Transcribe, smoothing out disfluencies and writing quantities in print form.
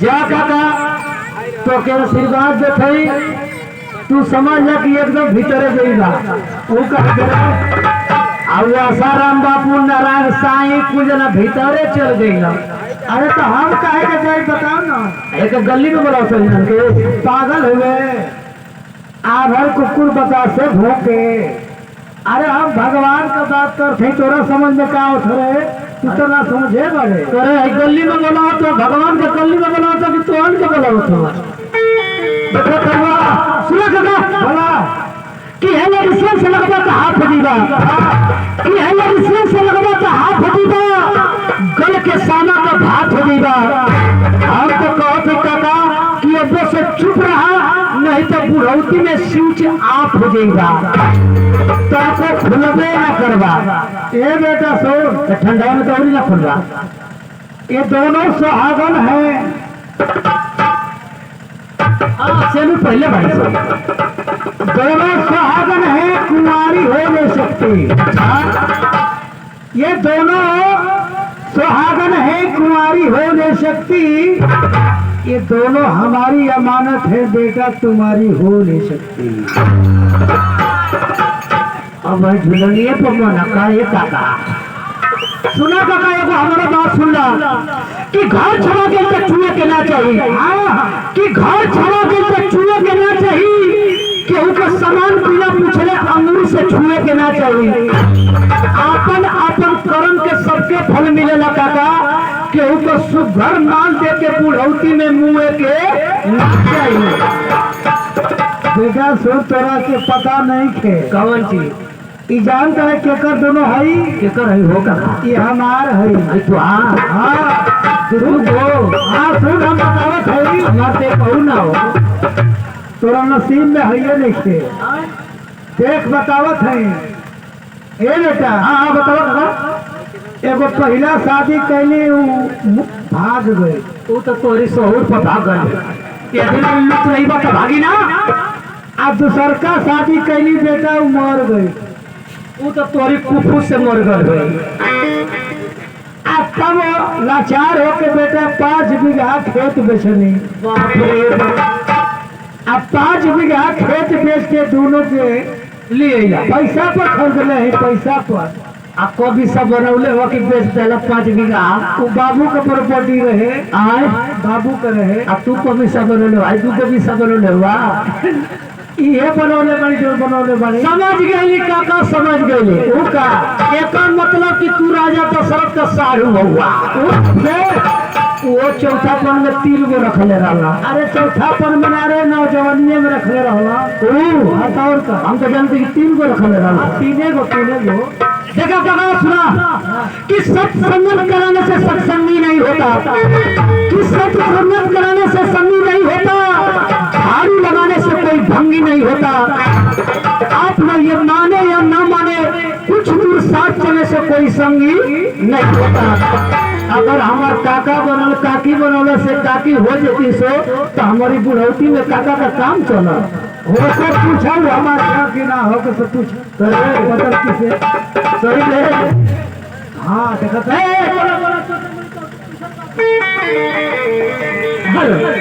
जा काका तो के आशीर्वाद देथई तू समझ जा कि एकदम भीतरे गईला ऊ कह के अब आसाराम बापू नारायण साईं कुछ ना भीतरे चल गईला। अरे तो हम काहे के जाई बताओ ना। एक गली में बोला सही के पागल हुए आभर कुकुर बता से भूखे। अरे हम भगवान का बात करते तोरा समझ में का उठे तू तो ना समझे बड़े अरे गली में बोला तो भगवान के गली में बोला तो कि तोहन के बोला तो देखो करवा सुना काका बोला कि है लड़कियों से लगवा तो हाथ फटीबा कि है लड़कियों से लगवा तो हाथ फटीबा गल के साना का भात फटीबा। हम तो कहते काका कि अब से चुप रहा नहीं तो बुढ़ौती में स्विच ऑफ हो जाएगा तो आपको खुलबे ना करवा। ए बेटा सुन ठंडा में तो ना खुलवा। ये दोनों सुहागन है चलो पहले भाई दोनों सुहागन है कुंवारी हो नहीं सकती। ये दोनों सुहागन है कुंवारी हो नहीं सकती। ये दोनों हमारी अमानत है बेटा तुम्हारी हो नहीं सकती। अब झुलनिए पकवाना का ये काका सुना काका एगो हमारा बात सुनला कि घर छड़ा के तो चूहे के ना चाहिए कि घर छड़ा के तो चूहे के ना चाहिए कि उनका सामान बिना पूछले अंगूर से छुए के ना चाहिए। आपन आपन कर्म के सबके फल मिलेला काका केहू को सुघर माल दे के बुढ़ौती में मुँह के ना चाहिए। बेटा सुन तोरा के पता नहीं थे कौन चीज ई जानता है केकर दोनों हई केकर हई होगा ये हमार हई तो हाँ जरूर हो हाँ सुन हम बतावत हई हमारे कहू ना हो तोरा नसीब में हइये नहीं थे देख बतावत हई। ए बेटा हाँ बतावत ना एगो पहला शादी कैली भाग गई वो तो तोरी शहूर पर भाग गई ये दिन लुक नहीं बता भागी ना। अब दूसर का शादी कैली बेटा वो मर गई वो तो तोरी कुफू से मर गई। अब तब लाचार होके बेटा 5 बीघा खेत बेचनी अब 5 बीघा खेत बेच के दोनों के लिए पैसा पर खरीदले है पैसा पर अब कभी सब बनौले हो कि बेच दिला 5 बीघा वो बाबू का प्रॉपर्टी रहे आए बाबू का रहे अब तू कभी सब बनौले भाई तू कभी सब बनौले हुआ ये बनौले बड़ी जो बनौले बड़ी समझ गई काका समझ गई का एक मतलब कि तू राजा दशरथ का साढ़ू हुआ वो चौथापन में 3 गो रखले रहा। अरे चौथापन बना रहे नौजवानिये में रखले रहा और का हम तो जानते कि 3 गो रखले रहा 3 गो देखा काका सुना कि सत्संग कराने से सत्संगी नहीं होता कि सत्संग कराने से संगी नहीं होता झाड़ू लगाने से कोई भंगी नहीं होता। आप लोग ये माने या ना माने कुछ दूर साथ चलने से कोई संगी नहीं होता। अगर हमार काका बनल काकी बनौला से काकी हो जाती सो तो हमारी बुढ़ौती में काका का काम चला हो सब पूछा हमारा कि ना हो के सब पूछ बदल किसे सही ले हाँ देखा